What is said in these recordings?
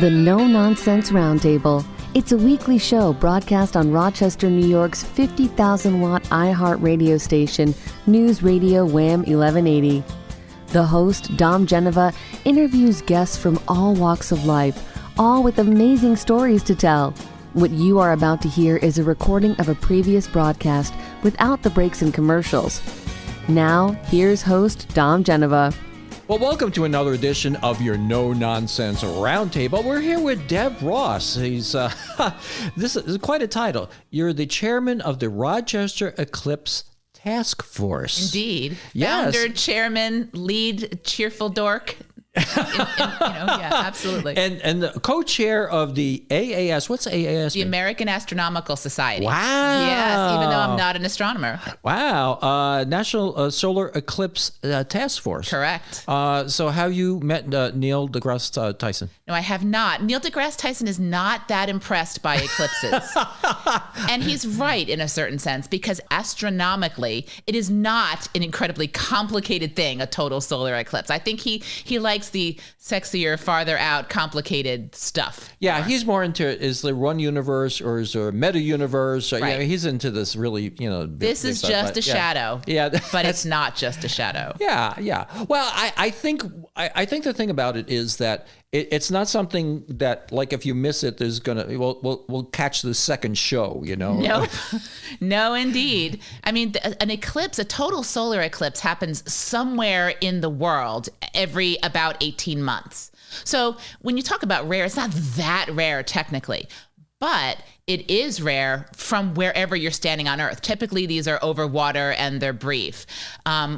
The No Nonsense Roundtable. It's a weekly show broadcast on Rochester, New York's 50,000-watt iHeart radio station, News Radio Wham 1180. The host, Dom Geneva, interviews guests from all walks of life, all with amazing stories to tell. What you are about to hear is a recording of a previous broadcast without the breaks and commercials. Now, here's host Dom Geneva. Well, welcome to another edition of your No Nonsense Roundtable. We're here with Deb Ross. He's this is quite a title. You're the chairman of the Rochester Eclipse Task Force. Indeed. Yes. Founder, chairman, lead, cheerful dork. Absolutely. And the co-chair of the AAS. What's AAS? The American Astronomical Society. Wow. Yes, even though I'm not an astronomer. Wow. National Solar Eclipse Task Force. Correct. So have you met Neil deGrasse Tyson? No, I have not. Neil deGrasse Tyson is not that impressed by eclipses. And he's right in a certain sense, because astronomically, it is not an incredibly complicated thing, a total solar eclipse. I think he likes the sexier, farther out, complicated stuff. Yeah, he's more into is there one universe or is there a meta universe? Right. Yeah, he's into this really, This is just a shadow. Yeah, but it's not just a shadow. Yeah. Well, I think the thing about it is that it's not something that, like, if you miss it, we'll catch the second show, Nope. No, indeed. I mean, an eclipse, a total solar eclipse, happens somewhere in the world every about 18 months. So when you talk about rare, it's not that rare technically, but it is rare from wherever you're standing on Earth. Typically, these are over water and they're brief.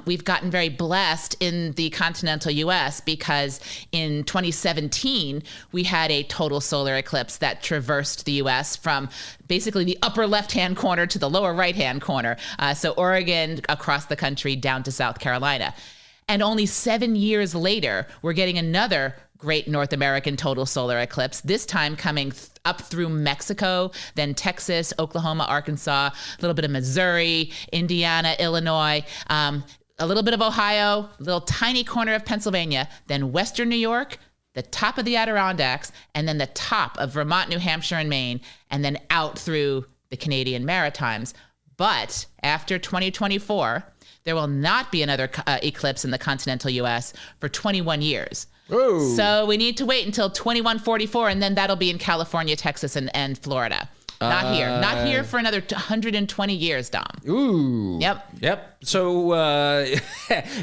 We've gotten very blessed in the continental U.S. because in 2017, we had a total solar eclipse that traversed the U.S. from basically the upper left-hand corner to the lower right-hand corner. So Oregon, across the country, down to South Carolina. And only 7 years later, we're getting another great North American total solar eclipse, this time coming up through Mexico, then Texas, Oklahoma, Arkansas, a little bit of Missouri, Indiana, Illinois, a little bit of Ohio, a little tiny corner of Pennsylvania, then Western New York, the top of the Adirondacks, and then the top of Vermont, New Hampshire, and Maine, and then out through the Canadian Maritimes. But after 2024, there will not be another eclipse in the continental U.S. for 21 years. Ooh. So we need to wait until 2144, and then that'll be in California, Texas, and Florida. Not here. Not here for another 120 years, Dom. Ooh. Yep. So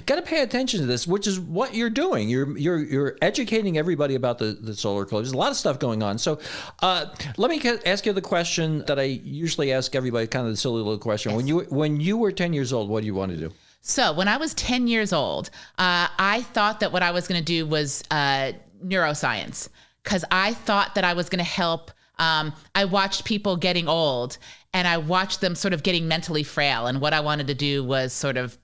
got to pay attention to this, which is what you're doing. You're educating everybody about the solar eclipse. There's a lot of stuff going on. So let me ask you the question that I usually ask everybody, kind of the silly little question. Yes. When you were 10 years old, what do you want to do? So when I was 10 years old, I thought that what I was going to do was neuroscience, because I thought that I was going to help. I watched people getting old, and I watched them sort of getting mentally frail. And what I wanted to do was sort of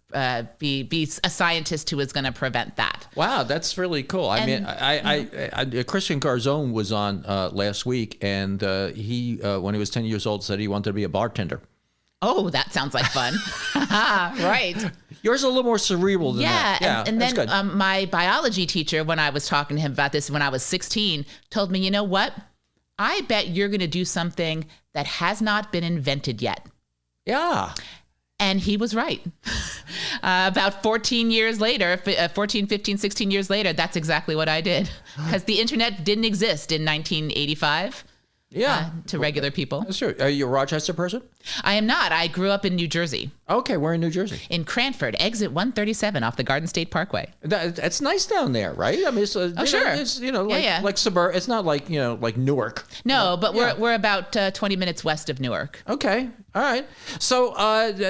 be a scientist who was going to prevent that. Wow, that's really cool. I mean, Christian Garzone was on last week, and he, when he was 10 years old, said he wanted to be a bartender. Oh, that sounds like fun. Right. Yours is a little more cerebral than that. Yeah. And then my biology teacher, when I was talking to him about this when I was 16, told me, you know what? I bet you're going to do something that has not been invented yet. Yeah. And he was right. About 14 years later, 15, 16 years later, that's exactly what I did. Because the internet didn't exist in 1985. Yeah. To regular people. Sure. Are you a Rochester person? I am not. I grew up in New Jersey. Okay, where in New Jersey? In Cranford, exit 137 off the Garden State Parkway. It's nice down there, right? I mean, it's, sure. It's, like suburb. It's not like, like Newark. No, but we're about 20 minutes west of Newark. Okay. All right. So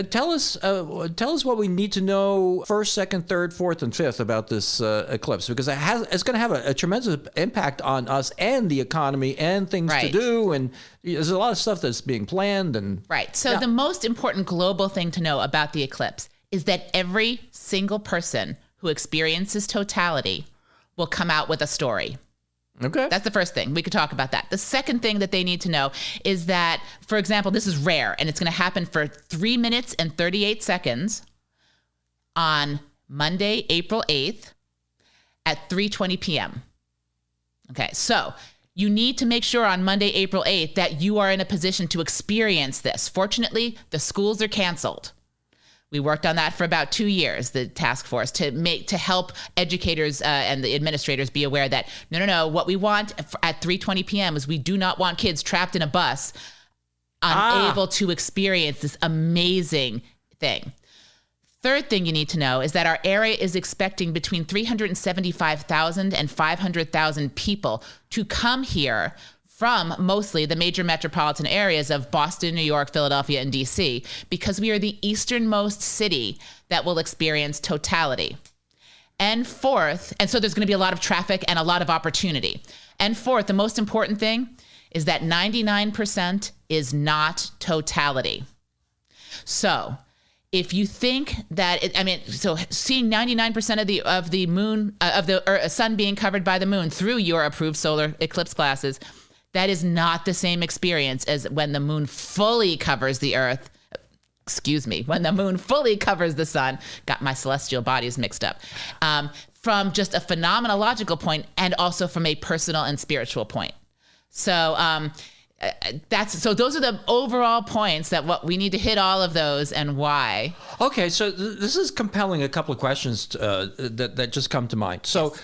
tell us what we need to know first, second, third, fourth, and fifth about this eclipse, because it's going to have a tremendous impact on us and the economy and things to do. And there's a lot of stuff that's being planned. Right. So the most important global thing to know about the eclipse is that every single person who experiences totality will come out with a story. Okay. That's the first thing. We could talk about that. The second thing that they need to know is that, for example, this is rare, and it's going to happen for 3 minutes and 38 seconds on Monday, April 8th at 3:20 p.m. Okay, so You need to make sure on Monday, April 8th, that you are in a position to experience this. Fortunately, the schools are canceled. We worked on that for about 2 years, the task force, to help educators and the administrators be aware that, no, what we want at 3:20 p.m. is we do not want kids trapped in a bus unable to experience this amazing thing. Third thing you need to know is that our area is expecting between 375,000 and 500,000 people to come here from mostly the major metropolitan areas of Boston, New York, Philadelphia, and DC, because we are the easternmost city that will experience totality. And fourth, and so there's going to be a lot of traffic and a lot of opportunity. And fourth, the most important thing is that 99% is not totality. So if you think that, so seeing 99% of the moon, of the sun being covered by the moon through your approved solar eclipse glasses, that is not the same experience as when the moon fully covers the earth. When the moon fully covers the sun. Got my celestial bodies mixed up. From just a phenomenological point and also from a personal and spiritual point. So those are the overall points that what we need to hit all of those and why. Okay, so this is compelling. A couple of questions that just come to mind. So,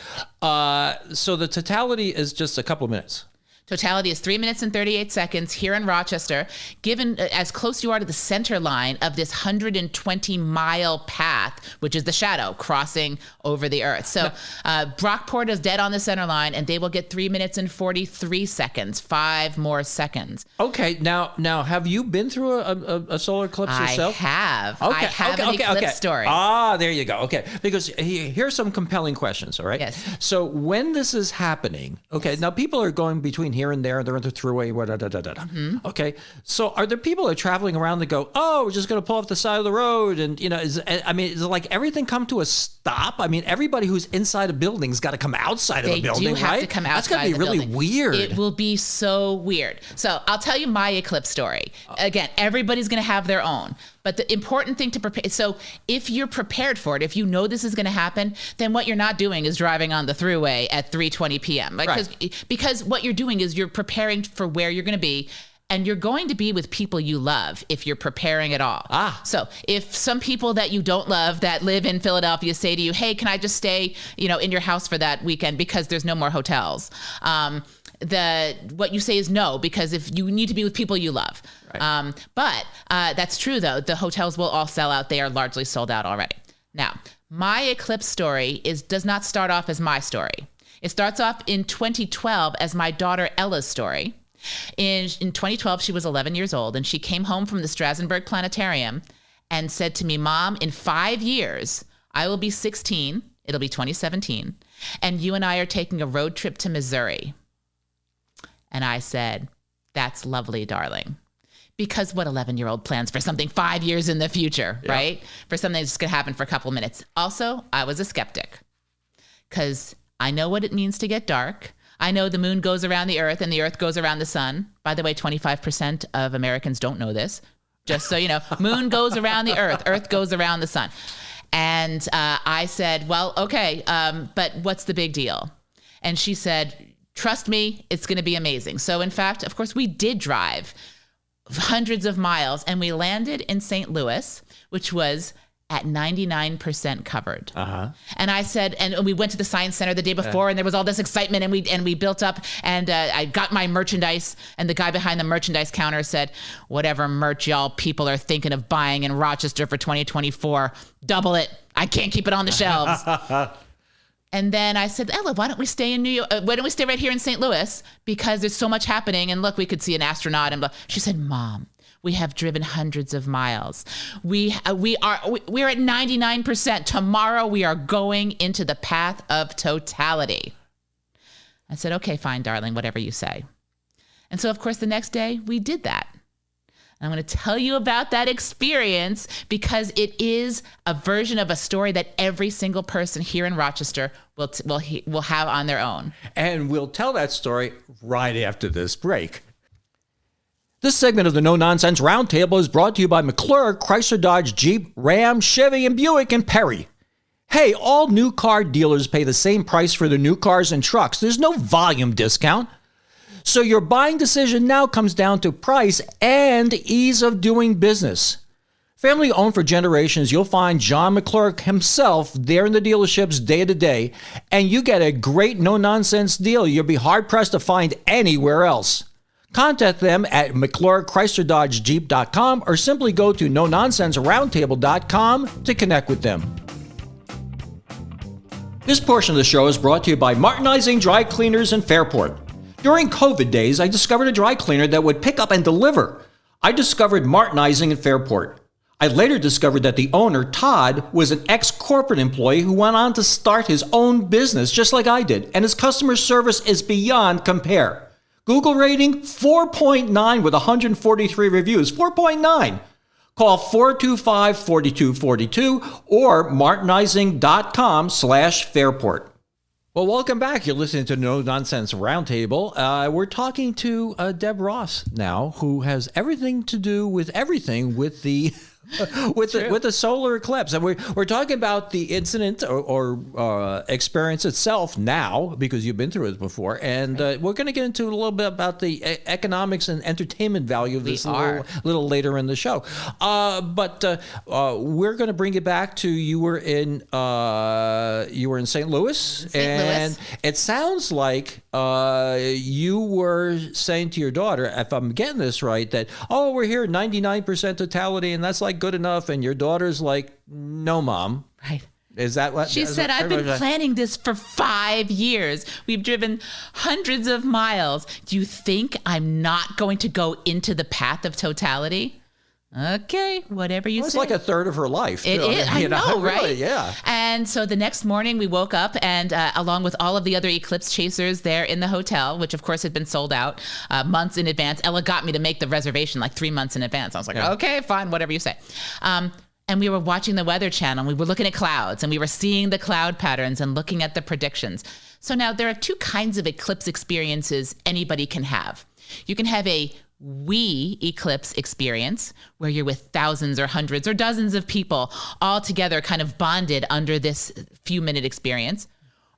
so the totality is just a couple of minutes. Totality is 3 minutes and 38 seconds here in Rochester, given as close you are to the center line of this 120-mile path, which is the shadow crossing over the earth. So Brockport is dead on the center line, and they will get 3 minutes and 43 seconds, 5 more seconds. Okay, now have you been through a solar eclipse yourself? I have. Okay, I have an eclipse story. Ah, there you go. Okay, because here's some compelling questions, all right? Yes. So when this is happening, okay, now people are going between here and there, they're on the thruway, Mm-hmm. Okay, so are there people that are traveling around that go, oh, we're just going to pull off the side of the road, and is it like everything come to a stop? I mean, everybody who's inside a building's got to come outside of a building, right? They do have to come outside. That's going to be really weird. It will be so weird. So I'll tell you my eclipse story. Again, everybody's going to have their own. But the important thing to prepare, so if you're prepared for it, if you know this is going to happen, then what you're not doing is driving on the thruway at 3:20 p.m. Because what you're doing is you're preparing for where you're going to be, and you're going to be with people you love if you're preparing at all. So if some people that you don't love that live in Philadelphia say to you, hey, can I just stay, in your house for that weekend because there's no more hotels? What you say is no, because if you need to be with people you love. Right. But that's true, though. The hotels will all sell out. They are largely sold out already. Now, my eclipse story does not start off as my story. It starts off in 2012 as my daughter Ella's story. In 2012, she was 11 years old, and she came home from the Strasbourg Planetarium and said to me, Mom, in 5 years, I will be 16. It'll be 2017. And you and I are taking a road trip to Missouri. And I said, that's lovely, darling. Because what 11-year-old plans for something 5 years in the future, right? For something that's going to happen for a couple minutes. Also, I was a skeptic because I know what it means to get dark. I know the moon goes around the earth and the earth goes around the sun. By the way, 25% of Americans don't know this. Just so you know, moon goes around the earth goes around the sun. And I said, well, okay, but what's the big deal? And she said, trust me, it's going to be amazing. So in fact, of course, we did drive hundreds of miles, and we landed in St. Louis, which was at 99% covered. And I said, and we went to the Science Center the day before, and there was all this excitement, and we built up, and I got my merchandise, and the guy behind the merchandise counter said, whatever merch y'all people are thinking of buying in Rochester for 2024, double it. I can't keep it on the shelves. And then I said, Ella, why don't we stay in New York? Why don't we stay right here in St. Louis? Because there's so much happening. And look, we could see an astronaut and blah. She said, Mom, we have driven hundreds of miles. We're at 99%. Tomorrow we are going into the path of totality. I said, okay, fine, darling, whatever you say. And so, of course, the next day we did that. I'm going to tell you about that experience because it is a version of a story that every single person here in Rochester will have on their own. And we'll tell that story right after this break. This segment of the No Nonsense Roundtable is brought to you by McClure, Chrysler, Dodge, Jeep, Ram, Chevy, and Buick, and Perry. Hey, all new car dealers pay the same price for their new cars and trucks. There's no volume discount. So your buying decision now comes down to price and ease of doing business. Family owned for generations, you'll find John McClurk himself there in the dealerships day to day, and you get a great no-nonsense deal you'll be hard-pressed to find anywhere else. Contact them at McClurkChryslerDodgeJeep.com or simply go to NoNonsenseRoundtable.com to connect with them. This portion of the show is brought to you by Martinizing Dry Cleaners in Fairport. During COVID days, I discovered a dry cleaner that would pick up and deliver. I discovered Martinizing in Fairport. I later discovered that the owner, Todd, was an ex-corporate employee who went on to start his own business just like I did, and his customer service is beyond compare. Google rating, 4.9 with 143 reviews, 4.9. Call 425-4242 or martinizing.com/Fairport. Well, welcome back. You're listening to No Nonsense Roundtable. We're talking to Deb Ross now, who has everything to do with everything with the with the solar eclipse, and we're talking about the incident or experience itself now because you've been through it before, and we're going to get into a little bit about the economics and entertainment value of this a little later in the show. But we're going to bring it back to you were in St. Louis, and it sounds like you were saying to your daughter, if I'm getting this right, that we're here 99% totality, and that's like good enough, and your daughter's like, no, Mom. Right. Is that what she said? I've been planning this for 5 years. We've driven hundreds of miles. Do you think I'm not going to go into the path of totality? Okay, whatever you say. It's like a third of her life. It is. I know, right? Really, yeah. And so the next morning we woke up and along with all of the other eclipse chasers there in the hotel, which of course had been sold out months in advance. Ella got me to make the reservation like 3 months in advance. I was like, okay, fine, whatever you say. And we were watching the Weather Channel. We were looking at clouds and we were seeing the cloud patterns and looking at the predictions. So now there are two kinds of eclipse experiences anybody can have. You can have a eclipse experience where you're with thousands or hundreds or dozens of people all together kind of bonded under this few minute experience.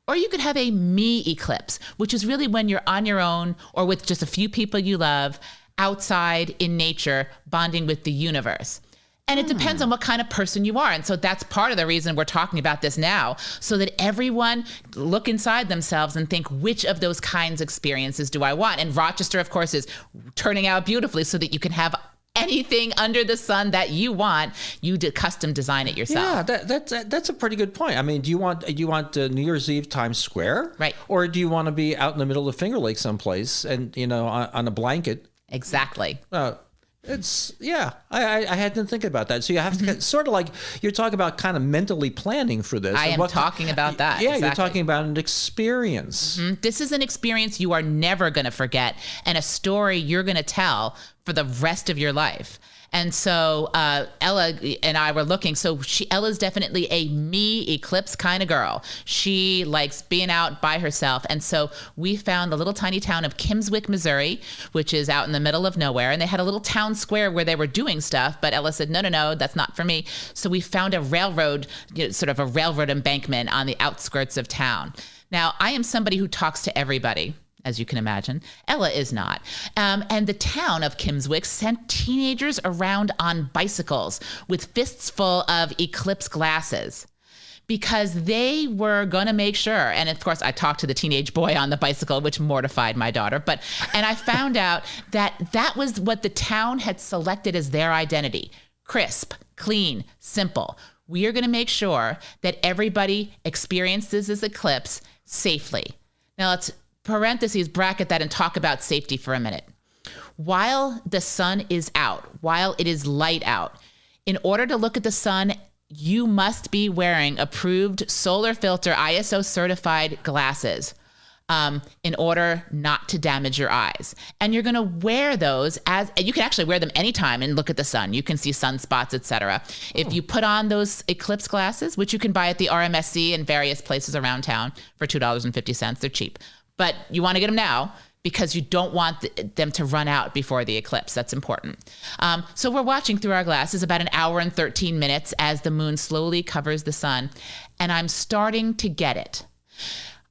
Or you could have a me eclipse, which is really when you're on your own or with just a few people you love outside in nature, bonding with the universe. And it depends on what kind of person you are. And so that's part of the reason we're talking about this now, so that everyone look inside themselves and think, which of those kinds of experiences do I want? And Rochester, of course, is turning out beautifully so that you can have anything under the sun that you want. You custom design it yourself. Yeah, that's a pretty good point. I mean, do you want New Year's Eve Times Square? Right. Or do you want to be out in the middle of Finger Lake someplace and, on a blanket? Exactly. I hadn't think about that. So you have to sort of like, you're talking about kind of mentally planning for this. I am talking about that. Yeah, exactly. You're talking about an experience. Mm-hmm. This is an experience you are never going to forget and a story you're going to tell for the rest of your life. And so Ella and I were looking. So Ella's definitely a me eclipse kind of girl. She likes being out by herself. And so we found the little tiny town of Kimmswick, Missouri, which is out in the middle of nowhere. And they had a little town square where they were doing stuff. But Ella said, no, that's not for me. So we found a railroad, sort of a railroad embankment on the outskirts of town. Now, I am somebody who talks to everybody, as you can imagine. Ella is not. And the town of Kimmswick sent teenagers around on bicycles with fists full of eclipse glasses because they were going to make sure. And of course, I talked to the teenage boy on the bicycle, which mortified my daughter. And I found out that was what the town had selected as their identity. Crisp, clean, simple. We are going to make sure that everybody experiences this eclipse safely. Now let's parentheses bracket that and talk about safety for a minute. While the sun is out, while it is light out, in order to look at the sun, you must be wearing approved solar filter ISO certified glasses in order not to damage your eyes. And you're going to wear those you can actually wear them anytime and look at the sun. You can see sunspots, etc. If you put on those eclipse glasses, which you can buy at the RMSC and various places around town for $2.50, they're cheap. But you want to get them now because you don't want them to run out before the eclipse. That's important. So we're watching through our glasses about an hour and 13 minutes as the moon slowly covers the sun. And I'm starting to get it.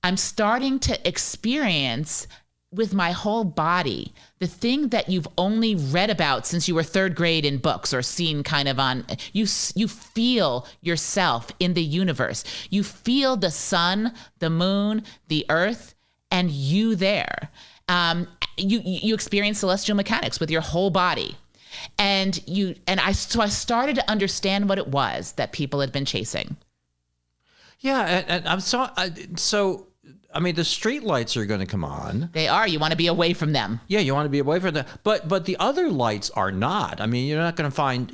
I'm starting to experience with my whole body, the thing that you've only read about since you were third grade in books or seen kind of on, you feel yourself in the universe. You feel the sun, the moon, the earth, and you there. You experience celestial mechanics with your whole body. So I started to understand what it was that people had been chasing. Yeah, and I mean, the street lights are going to come on. They are. You want to be away from them. Yeah, you want to be away from them. But the other lights are not. I mean, you're not going to find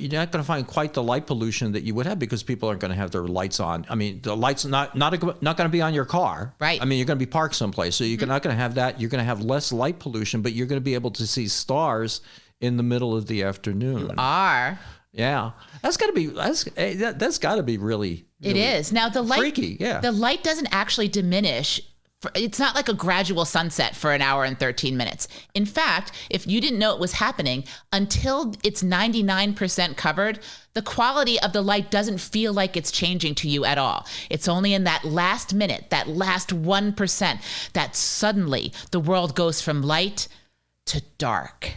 quite the light pollution that you would have because people aren't going to have their lights on. I mean, the lights not going to be on your car. Right. I mean, you're going to be parked someplace, so you're not going to have that. You're going to have less light pollution, but you're going to be able to see stars in the middle of the afternoon. You are. Yeah, that's got to be really. It is. Now the light, freaky, yeah. The light doesn't actually diminish. It's not like a gradual sunset for an hour and 13 minutes. In fact, if you didn't know it was happening, until it's 99% covered, the quality of the light doesn't feel like it's changing to you at all. It's only in that last minute, that last 1%, that suddenly the world goes from light to dark.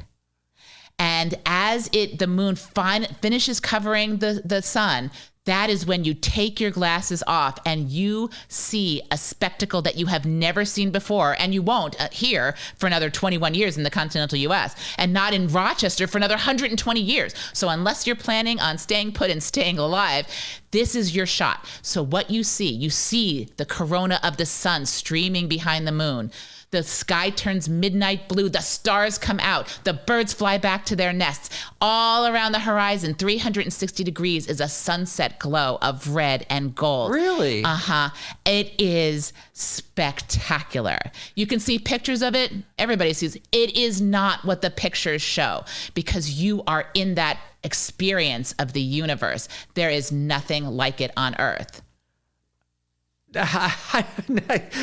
And as the moon finishes covering the sun, that is when you take your glasses off and you see a spectacle that you have never seen before. And you won't here for another 21 years in the continental US, and not in Rochester for another 120 years. So unless you're planning on staying put and staying alive, this is your shot. So what you see the corona of the sun streaming behind the moon. The sky turns midnight blue. The stars come out. The birds fly back to their nests. All around the horizon, 360 degrees, is a sunset glow of red and gold. Really? Uh-huh. It is spectacular. You can see pictures of it. Everybody sees it. It is not what the pictures show because you are in that experience of the universe. There is nothing like it on Earth.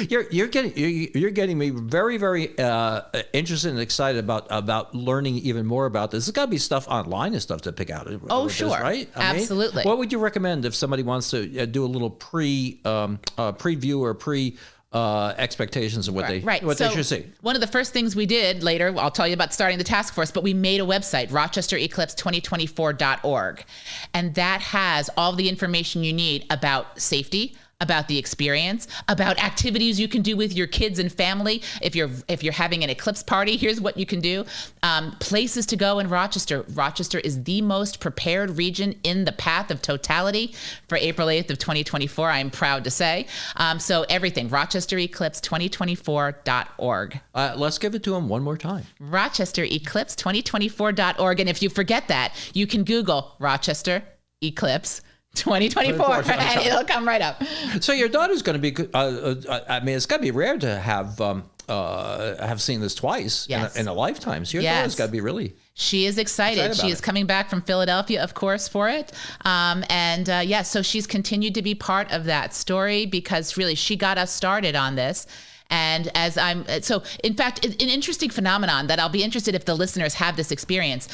You're getting me very, very interested and excited about learning even more about this. There's got to be stuff online and stuff to pick out. Oh, sure, this, right? Absolutely. What would you recommend if somebody wants to do a little preview or expectations of what they should see? One of the first things we did later, I'll tell you about starting the task force, but we made a website, RochesterEclipse2024.org, and that has all the information you need about safety, about the experience, about activities you can do with your kids and family. If you're having an eclipse party, here's what you can do. Places to go in Rochester. Rochester is the most prepared region in the path of totality for April 8th of 2024, I'm proud to say. So everything, RochesterEclipse2024.org. Let's give it to them one more time. RochesterEclipse2024.org. And if you forget that, you can Google Rochester Eclipse 2024 and it'll come right up. So your daughter's going to be, I mean, it's got to be rare to have seen this twice in a lifetime. So your daughter's got to be really... She is excited. She is coming back from Philadelphia, of course, for it. So she's continued to be part of that story because really she got us started on this. And in fact, an interesting phenomenon that I'll be interested if the listeners have this experience.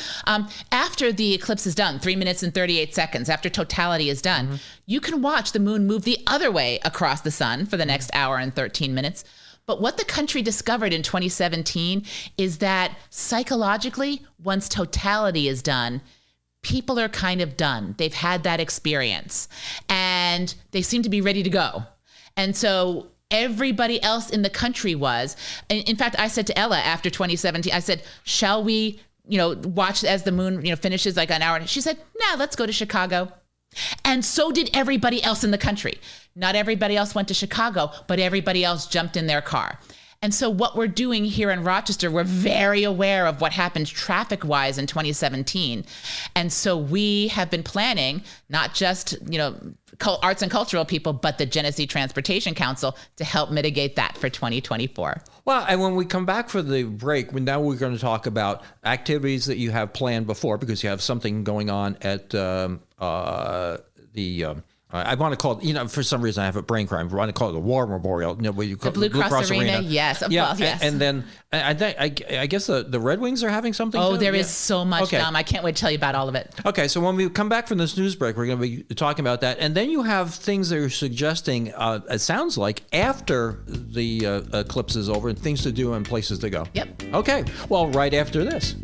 After the eclipse is done, 3 minutes and 38 seconds, after totality is done, you can watch the moon move the other way across the sun for the next hour and 13 minutes. But what the country discovered in 2017 is that psychologically, once totality is done, people are kind of done. They've had that experience and they seem to be ready to go. And so everybody else in the country was. In fact, I said to Ella after 2017, I said, shall we, watch as the moon, finishes like an hour? She said, nah, let's go to Chicago. And so did everybody else in the country. Not everybody else went to Chicago, but everybody else jumped in their car. And so what we're doing here in Rochester, we're very aware of what happened traffic-wise in 2017. And so we have been planning, not just, arts and cultural people, but the Genesee Transportation Council to help mitigate that for 2024. Well, and when we come back for the break, now we're going to talk about activities that you have planned before because you have something going on at the I want to call it, for some reason I have a brain crime. I want to call it the War Memorial. What you call the Blue Cross Arena. Yes, of course, yes. And then I guess the Red Wings are having something. Oh, there is so much, Dom. I can't wait to tell you about all of it. Okay, so when we come back from this news break, we're going to be talking about that. And then you have things that are suggesting, it sounds like, after the eclipse is over, and things to do and places to go. Yep. Okay, well, right after this.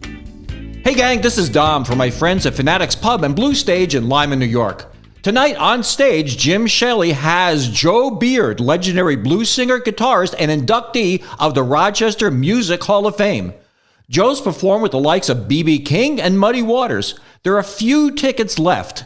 Hey, gang, this is Dom from my friends at Fanatics Pub and Blue Stage in Lyman, New York. Tonight on stage, Jim Shelley has Joe Beard, legendary blues singer, guitarist, and inductee of the Rochester Music Hall of Fame. Joe's performed with the likes of B.B. King and Muddy Waters. There are a few tickets left.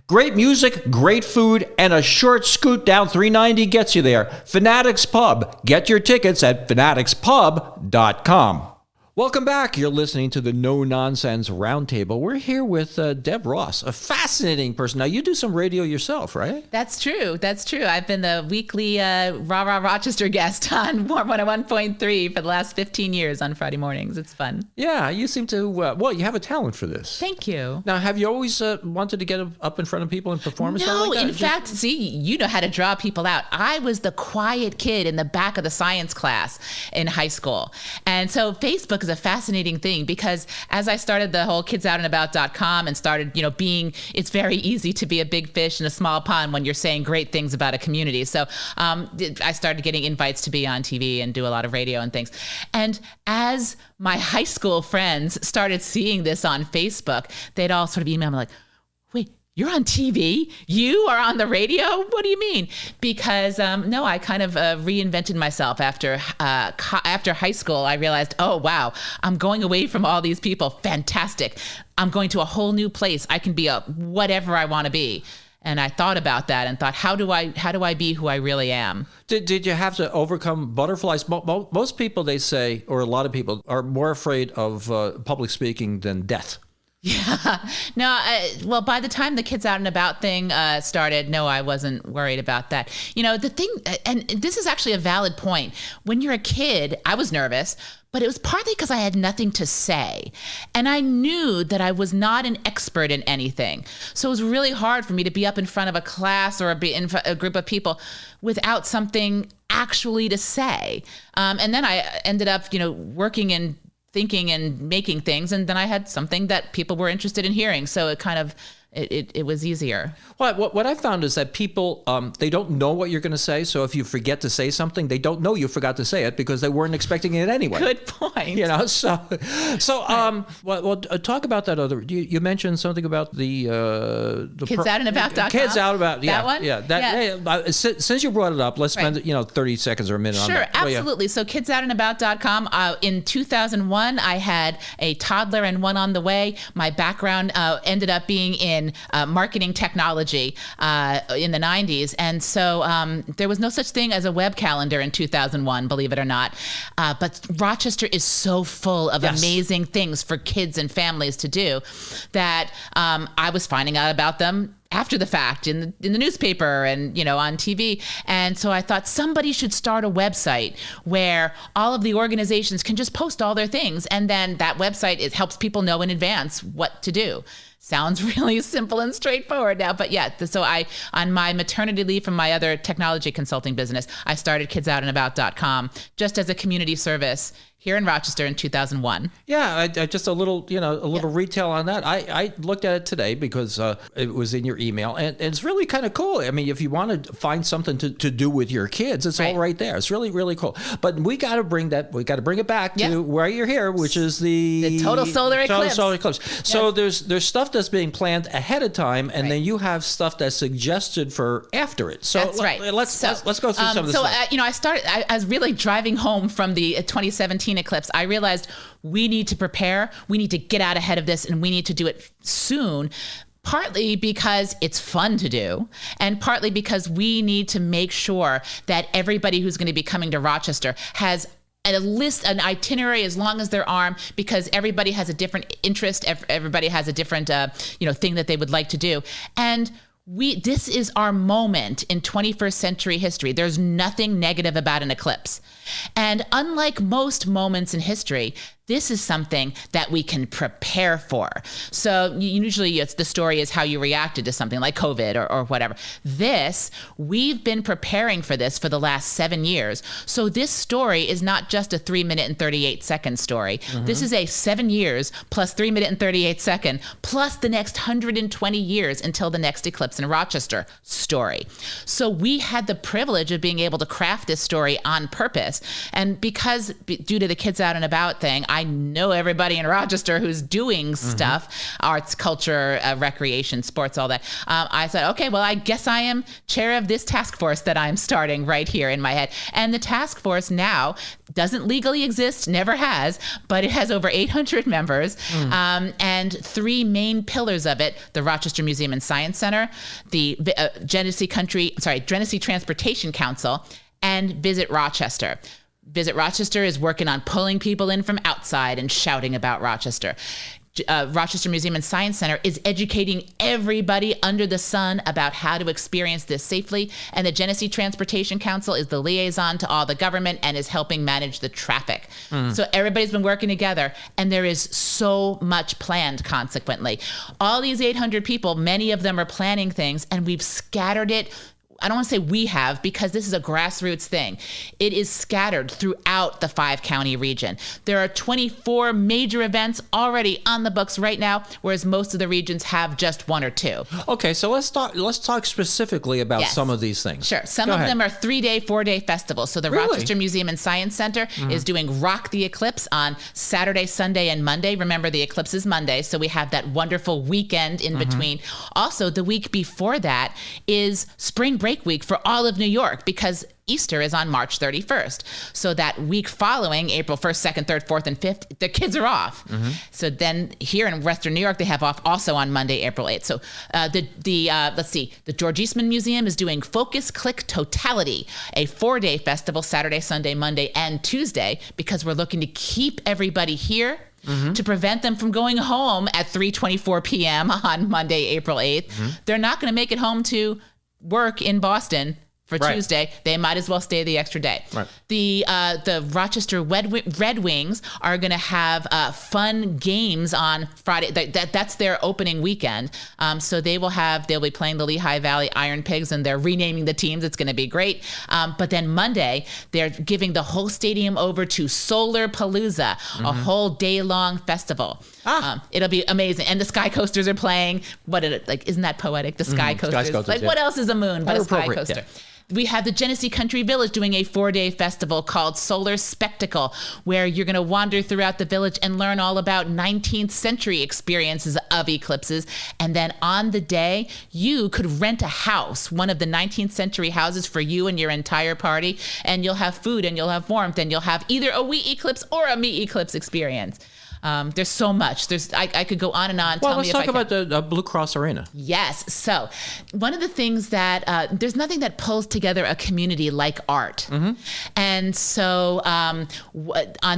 Great music, great food, and a short scoot down 390 gets you there. Fanatics Pub. Get your tickets at fanaticspub.com. Welcome back. You're listening to the No Nonsense Roundtable. We're here with Deb Ross, a fascinating person. Now, you do some radio yourself, right? That's true. That's true. I've been the weekly Rah Rah Rochester guest on Warm 101.3 for the last 15 years on Friday mornings. It's fun. Yeah, you seem to, you have a talent for this. Thank you. Now, have you always wanted to get up in front of people and perform? No, like that? In fact, see, you know how to draw people out. I was the quiet kid in the back of the science class in high school. And so Facebook is a fascinating thing because as I started the whole kidsoutandabout.com and started, it's very easy to be a big fish in a small pond when you're saying great things about a community. So I started getting invites to be on TV and do a lot of radio and things. And as my high school friends started seeing this on Facebook, they'd all sort of email me like, wait, you're on TV? You are on the radio? What do you mean? Because no, I kind of reinvented myself after high school. I realized, oh wow, I'm going away from all these people. Fantastic! I'm going to a whole new place. I can be whatever I want to be. And I thought about that and thought, how do I be who I really am? Did you have to overcome butterflies? Most people, they say, or a lot of people, are more afraid of public speaking than death. Yeah. No, well, by the time the Kids Out and About thing started, no, I wasn't worried about that. The thing, and this is actually a valid point. When you're a kid, I was nervous, but it was partly because I had nothing to say. And I knew that I was not an expert in anything. So it was really hard for me to be up in front of a class or be in a group of people without something actually to say. And then I ended up, working in thinking and making things, and then I had something that people were interested in hearing. So it kind of it was easier. Well, what I found is that people, they don't know what you're going to say. So if you forget to say something, they don't know you forgot to say it because they weren't expecting it anyway. Good point. Talk about that other. You mentioned something about the kidsoutandabout.com. Kids Out About, that one. Yeah, that. Since you brought it up, let's spend 30 seconds or a minute on that. Sure, absolutely. So kidsoutandabout.com. In 2001, I had a toddler and one on the way. My background ended up being in marketing technology in the 90s. And so there was no such thing as a web calendar in 2001, believe it or not. But Rochester is so full of amazing things for kids and families to do that I was finding out about them after the fact in the newspaper and, on TV. And so I thought somebody should start a website where all of the organizations can just post all their things. And then that website, it helps people know in advance what to do. Sounds really simple and straightforward now, but yeah. So on my maternity leave from my other technology consulting business, I started kidsoutandabout.com just as a community service here in Rochester in 2001. Yeah, I just a little retail on that. I looked at it today because it was in your email, and it's really kind of cool. I mean, if you want to find something to do with your kids, it's all right there. It's really, really cool. But we got to bring it back to where you're here, which is the total solar eclipse. Yes. So there's stuff that's being planned ahead of time, and then you have stuff that's suggested for after it. So that's right. Let's go through some of this stuff. I was really driving home from the 2017 eclipse. I realized we need to prepare. We need to get out ahead of this, and we need to do it soon. Partly because it's fun to do, and partly because we need to make sure that everybody who's going to be coming to Rochester has a list, an itinerary as long as their arm, because everybody has a different interest. Everybody has a different, thing that they would like to do. And This is our moment in 21st century history. There's nothing negative about an eclipse. And unlike most moments in history, this is something that we can prepare for. So usually the story is how you reacted to something like COVID or whatever. We've been preparing for this for the last 7 years. So this story is not just a 3 minute and 38 second story. Mm-hmm. This is a 7 years plus 3 minute and 38 second plus the next 120 years until the next eclipse in Rochester story. So we had the privilege of being able to craft this story on purpose. And because due to the Kids Out and About thing, I know everybody in Rochester who's doing stuff, arts, culture, recreation, sports, all that. I said, okay, well, I guess I am chair of this task force that I'm starting right here in my head. And the task force now doesn't legally exist, never has, but it has over 800 members and 3 main pillars of it: the Rochester Museum and Science Center, the Genesee Transportation Council, and Visit Rochester. Visit Rochester is working on pulling people in from outside and shouting about Rochester. Rochester Museum and Science Center is educating everybody under the sun about how to experience this safely. And the Genesee Transportation Council is the liaison to all the government and is helping manage the traffic. So everybody's been working together, and there is so much planned consequently. All these 800 people, many of them are planning things, and we've scattered it. I don't want to say we have, because this is a grassroots thing. It is scattered throughout the 5-county region. There are 24 major events already on the books right now, whereas most of the regions have just 1 or 2. Okay, so let's talk specifically about some of these things. Sure. Some of them are 3-day, 4-day festivals. So the Rochester Museum and Science Center is doing Rock the Eclipse on Saturday, Sunday, and Monday. Remember, the eclipse is Monday, so we have that wonderful weekend in between. Also, the week before that is spring break week for all of New York, because Easter is on March 31st. So that week following, April 1st, 2nd, 3rd, 4th, and 5th, the kids are off. So then here in Western New York, they have off also on Monday, April 8th. So the George Eastman Museum is doing Focus Click Totality, a 4-day festival, Saturday, Sunday, Monday, and Tuesday, because we're looking to keep everybody here to prevent them from going home at 3:24 p.m. on Monday, April 8th. They're not going to make it home to work in Boston for Tuesday. They might as well stay the extra day. The Rochester Red Wings are going to have fun games on Friday. That's their opening weekend. So they'll be playing the Lehigh Valley Iron Pigs, and they're renaming the teams. It's going to be great. But then Monday, they're giving the whole stadium over to Solar Palooza, a whole day-long festival. It'll be amazing. And the Sky Coasters are playing. Isn't that poetic? The Sky Coasters. What else is a moon but a Sky Coaster? Yeah. We have the Genesee Country Village doing a 4-day festival called Solar Spectacle, where you're going to wander throughout the village and learn all about 19th century experiences of eclipses. And then on the day, you could rent a house, one of the 19th century houses, for you and your entire party. And you'll have food, and you'll have warmth, and you'll have either a wheat eclipse or a meat eclipse experience. There's so much. I could go on and on. Well, let's talk about the Blue Cross Arena. Yes. So one of the things that there's nothing that pulls together a community like art. And so on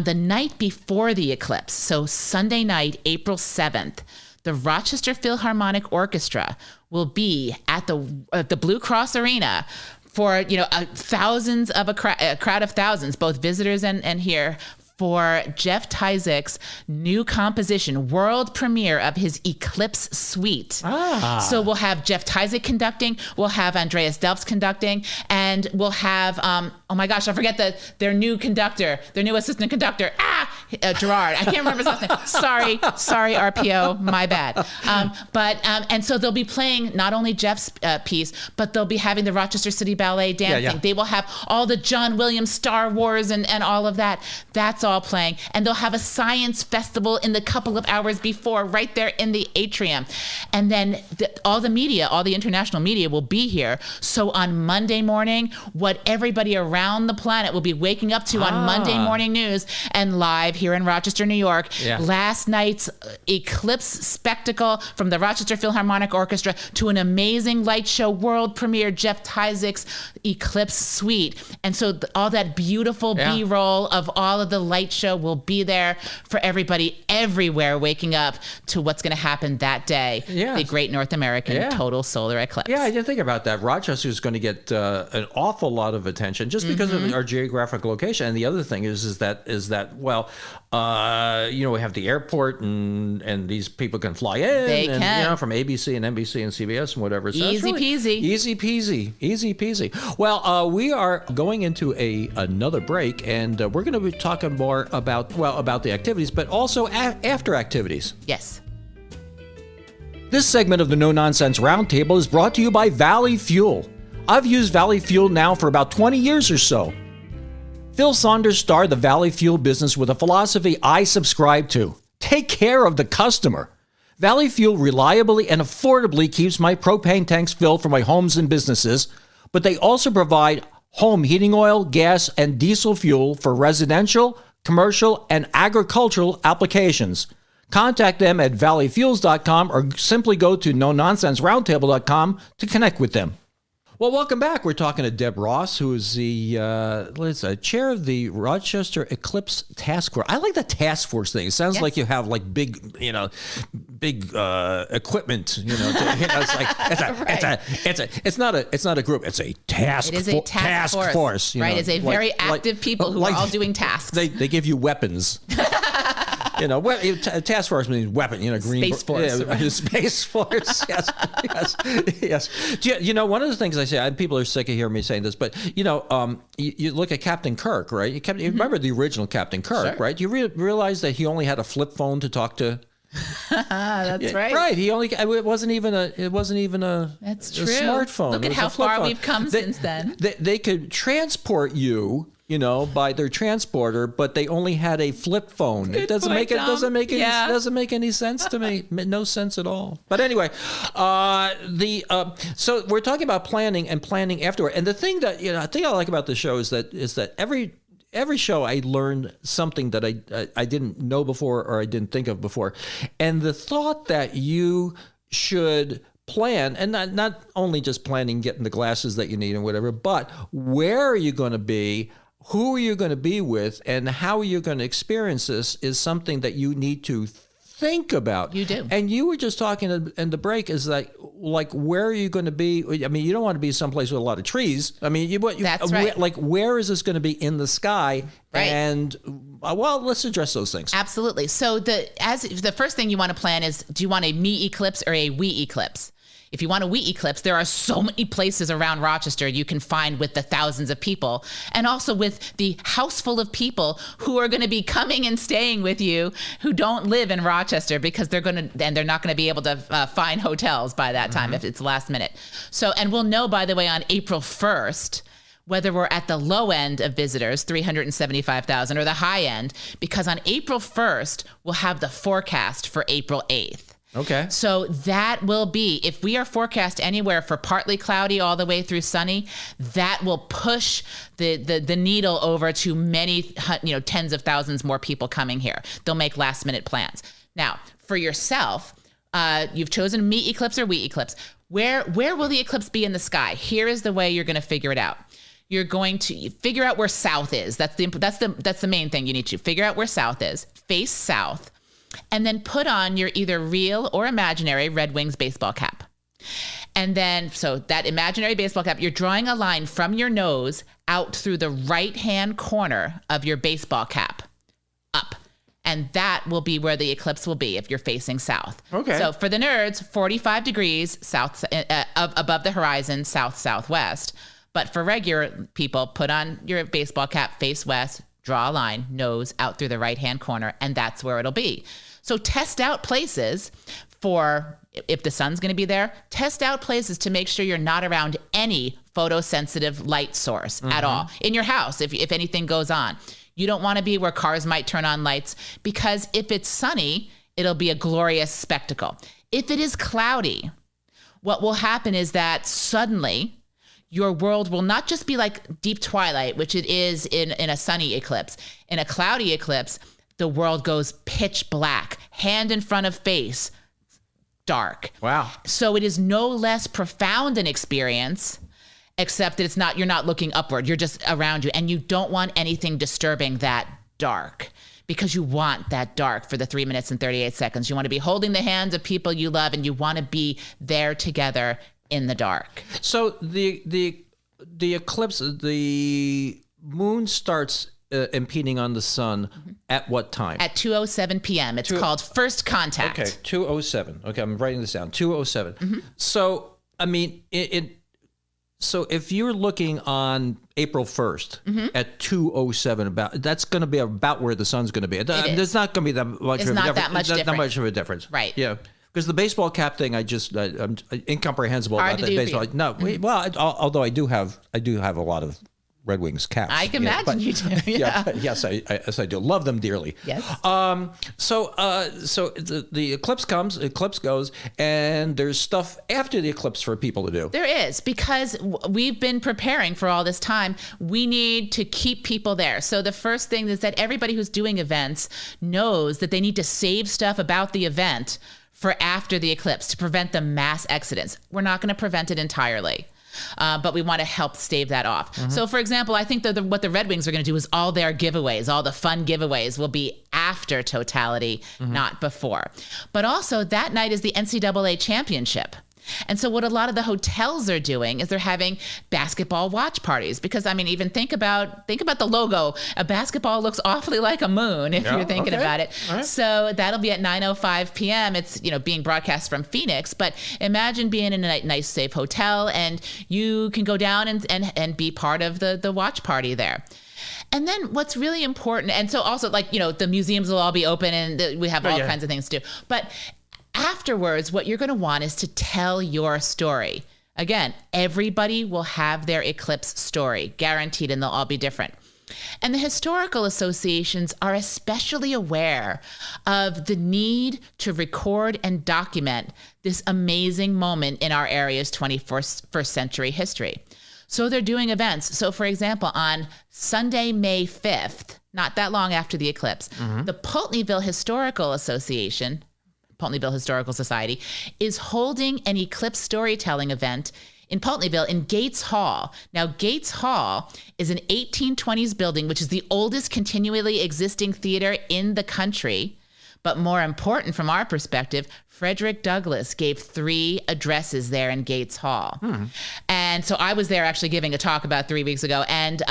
the night before the eclipse, so Sunday night, April 7th, the Rochester Philharmonic Orchestra will be at the Blue Cross Arena for thousands of a crowd of thousands, both visitors and here, for Jeff Tyzik's new composition, world premiere of his Eclipse Suite. So we'll have Jeff Tyzik conducting, we'll have Andreas Delfs conducting, and we'll have, oh my gosh, I forget their new conductor, their new assistant conductor, Gerard. I can't remember his last name. Sorry, RPO, my bad. And so they'll be playing not only Jeff's piece, but they'll be having the Rochester City Ballet dancing. They will have all the John Williams Star Wars and all of that. That's all playing. And they'll have a science festival in the couple of hours before, right there in the atrium. And then all the international media will be here. So on Monday morning, what everybody around the planet will be waking up to on Monday morning news and live here in Rochester, New York, last night's eclipse spectacle from the Rochester Philharmonic Orchestra to an amazing light show world premiere, Jeff Tyzik's Eclipse Suite. And so all that beautiful B-roll of all of the light show will be there for everybody everywhere waking up to what's going to happen that day. Yes. The Great North American Total Solar Eclipse. Yeah, I didn't think about that. Rochester is going to get an awful lot of attention just because of our geographic location. And the other thing is that well, we have the airport and these people can fly in. They can. From ABC and NBC and CBS and whatever. So Easy peasy. Easy peasy. Well, we are going into another break, and we're going to be talking more about the activities, but also after activities. Yes. This segment of the No Nonsense Roundtable is brought to you by Valley Fuel. I've used Valley Fuel now for about 20 years or so. Phil Saunders started the Valley Fuel business with a philosophy I subscribe to. Take care of the customer. Valley Fuel reliably and affordably keeps my propane tanks filled for my homes and businesses, but they also provide home heating oil, gas, and diesel fuel for residential, commercial, and agricultural applications. Contact them at valleyfuels.com or simply go to nononsenseroundtable.com to connect with them. Well, welcome back. We're talking to Deb Ross, who is the chair of the Rochester Eclipse Task Force. I like the task force thing. It sounds like you have like big equipment. It's not a group. It's a task. It is a task force. Right. It's a very active people who are all doing tasks. They give you weapons. Task force means weapon. Green Space Force. Yeah, Space Force. Yes. One of the things I say, people are sick of hearing me saying this, but you look at Captain Kirk, right? You remember the original Captain Kirk, right? You realize that he only had a flip phone to talk to. That's right. Right. It wasn't even a. That's true. A smartphone. Look at how far we've come since then. They could transport you. By their transporter, but they only had a flip phone. It doesn't make any sense to me. No sense at all. But anyway, so we're talking about planning afterward. And the thing that I think I like about the show is that every show I learned something that I didn't know before or I didn't think of before, and the thought that you should plan, and not only just planning getting the glasses that you need and whatever, but where are you going to be? Who are you going to be with, and how are you going to experience this is something that you need to think about. You do. And you were just talking in the break is like where are you going to be? I mean, you don't want to be someplace with a lot of trees. I mean, that's right. Like, where is this going to be in the sky? Right. And let's address those things. Absolutely. So the first thing you want to plan is, do you want a me eclipse or a we eclipse? If you want a wheat eclipse, there are so many places around Rochester you can find with the thousands of people, and also with the house full of people who are going to be coming and staying with you who don't live in Rochester because they're not going to be able to find hotels by that time if it's last minute. So, and we'll know, by the way, on April 1st, whether we're at the low end of visitors, 375,000, or the high end, because on April 1st, we'll have the forecast for April 8th. Okay. So that will be, if we are forecast anywhere for partly cloudy all the way through sunny, that will push the needle over to many, tens of thousands more people coming here. They'll make last minute plans. Now, for yourself, you've chosen me eclipse or we eclipse. Where will the eclipse be in the sky? Here is the way you're going to figure it out. You're going to figure out where south is. That's the main thing you need to figure out where south is. Face south. And then put on your either real or imaginary Red Wings baseball cap. And then, so that imaginary baseball cap, you're drawing a line from your nose out through the right-hand corner of your baseball cap, up. And that will be where the eclipse will be if you're facing south. Okay. So for the nerds, 45 degrees south above the horizon, south-southwest. But for regular people, put on your baseball cap, face west, draw a line, nose out through the right-hand corner, and that's where it'll be. So test out places for, if the sun's going to be there, test out places to make sure you're not around any photosensitive light source at all in your house if anything goes on. You don't want to be where cars might turn on lights, because if it's sunny, it'll be a glorious spectacle. If it is cloudy, what will happen is that suddenly your world will not just be like deep twilight, which it is in a sunny eclipse. In a cloudy eclipse, the world goes pitch black, hand in front of face, dark. Wow. So it is no less profound an experience, except that you're not looking upward. You're just around you, and you don't want anything disturbing that dark, because you want that dark for the 3 minutes and 38 seconds. You want to be holding the hands of people you love, and you want to be there together in the dark. So the eclipse, the moon starts impeding on the sun at what time? At 2:07 p.m. It's called first contact. Okay, 2:07. Okay, I'm writing this down. 2:07. So, I mean, so if you're looking on April 1st at 2:07, that's going to be about where the sun's going to be. There's not going to be that much of a difference. That much different. Not much of a difference. Right. Yeah. Because the baseball cap thing, I'm incomprehensible Hard about to that do baseball. No, well, although I do have a lot of Red Wings caps. I can imagine you do. Yeah. Yes, I do. Love them dearly. Yes. So the eclipse comes, eclipse goes, and there's stuff after the eclipse for people to do. There is, because we've been preparing for all this time. We need to keep people there. So the first thing is that everybody who's doing events knows that they need to save stuff about the event for after the eclipse to prevent the mass exodus. We're not going to prevent it entirely. But we want to help stave that off. So, for example, I think that what the Red Wings are going to do is all their giveaways, all the fun giveaways will be after totality, not before. But also that night is the NCAA championship. And so what a lot of the hotels are doing is they're having basketball watch parties, because, I mean, even think about the logo. A basketball looks awfully like a moon if you're thinking about it. Right. So that'll be at 9:05 p.m. It's, being broadcast from Phoenix, but imagine being in a nice, safe hotel, and you can go down and be part of the watch party there. And then what's really important, and so also, the museums will all be open, and we have all kinds of things to do. But afterwards, what you're going to want is to tell your story. Again, everybody will have their eclipse story, guaranteed, and they'll all be different. And the historical associations are especially aware of the need to record and document this amazing moment in our area's 21st century history. So they're doing events. So, for example, on Sunday, May 5th, not that long after the eclipse, the Pulteneyville Historical Society is holding an eclipse storytelling event in Pulteneyville in Gates Hall. Now, Gates Hall is an 1820s building, which is the oldest continually existing theater in the country. But more important from our perspective, Frederick Douglass gave 3 addresses there in Gates Hall. And so I was there actually giving a talk about 3 weeks ago, and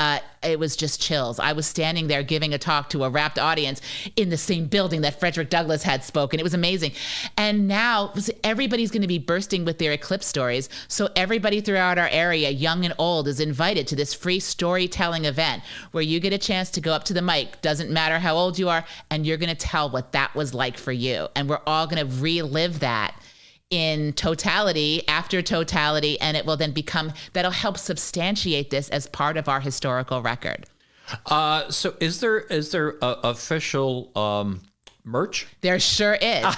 it was just chills. I was standing there giving a talk to a rapt audience in the same building that Frederick Douglass had spoken. It was amazing. And now everybody's going to be bursting with their eclipse stories. So everybody throughout our area, young and old, is invited to this free storytelling event where you get a chance to go up to the mic, doesn't matter how old you are, and you're going to tell what that was like for you. And we're all going to relive that in totality, after totality, and it will then that'll help substantiate this as part of our historical record. So is there official merch? There sure is. Of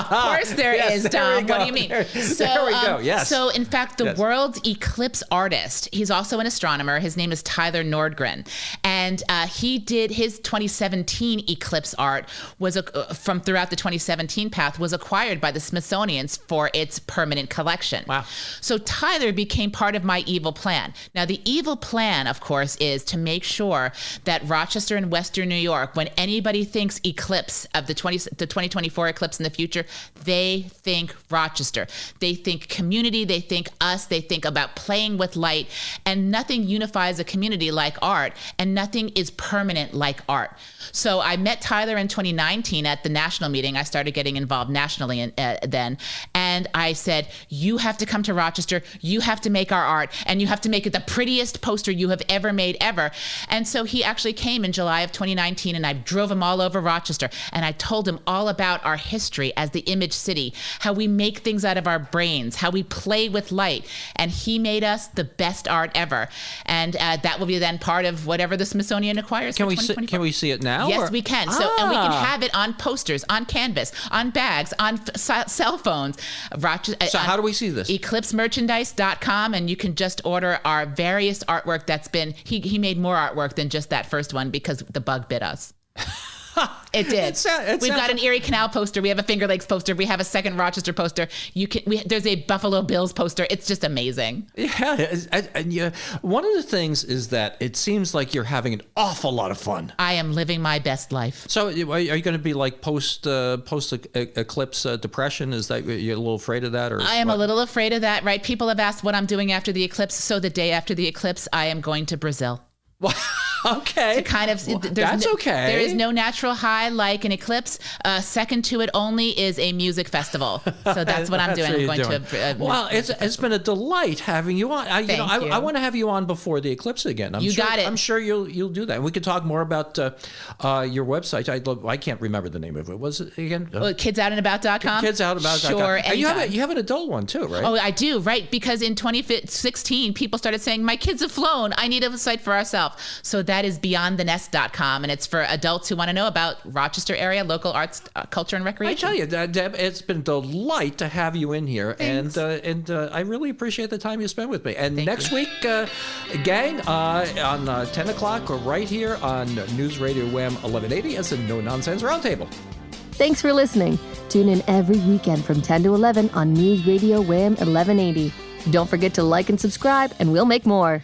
course there is, Tom. What do you mean? There we go. Yes. So in fact, the world's eclipse artist, he's also an astronomer. His name is Tyler Nordgren. And he did his 2017 eclipse art from throughout the 2017 path was acquired by the Smithsonian for its permanent collection. Wow. So Tyler became part of my evil plan. Now, the evil plan, of course, is to make sure that Rochester and Western New York, when anybody thinks eclipse of the 2024 eclipse in the future, they think Rochester. They think community, they think us, they think about playing with light, and nothing unifies a community like art, and nothing is permanent like art. So I met Tyler in 2019 at the national meeting. I started getting involved nationally then, and I said, you have to come to Rochester, you have to make our art, and you have to make it the prettiest poster you have ever made ever. And so he actually came in July of 2019, and I drove him all over Rochester, and I told him all about our history as the image city, how we make things out of our brains, how we play with light. And he made us the best art ever. And that will be then part of whatever the Smithsonian acquires. Can we see it now? Yes, we can. So, and we can have it on posters, on canvas, on bags, on cell phones. So how do we see this? EclipseMerchandise.com, and you can just order our various artwork that's been, he made more artwork than just that first one because the bug bit us. It did. We've got an Erie Canal poster. We have a Finger Lakes poster. We have a second Rochester poster. There's a Buffalo Bills poster. It's just amazing. Yeah. One of the things is that it seems like you're having an awful lot of fun. I am living my best life. So are you going to be like post eclipse depression? Is that you're a little afraid of that? Or I am a little afraid of that, right? People have asked what I'm doing after the eclipse. So the day after the eclipse, I am going to Brazil. Okay. That's okay. There is no natural high like an eclipse. Second to it only is a music festival. So that's what I'm doing. I'm going to. Well, it's been a delight having you on. I want to have you on before the eclipse again. Got it. I'm sure you'll do that. And we could talk more about your website. I can't remember the name of it. Was it again? Kidsoutandabout.com. Kidsoutandabout.com. Sure. You have an adult one too, right? Oh, I do. Right. Because in 2016, people started saying, my kids have flown. I need a site for ourselves. So that is beyondthenest.com, and it's for adults who want to know about Rochester area, local arts, culture, and recreation. I tell you, Deb, it's been a delight to have you in here. Thanks. And I really appreciate the time you spent with me. And next week, gang, on 10 o'clock, right here on News Radio WHAM 1180, it's a No Nonsense Roundtable. Thanks for listening. Tune in every weekend from 10 to 11 on News Radio WHAM 1180. Don't forget to like and subscribe, and we'll make more.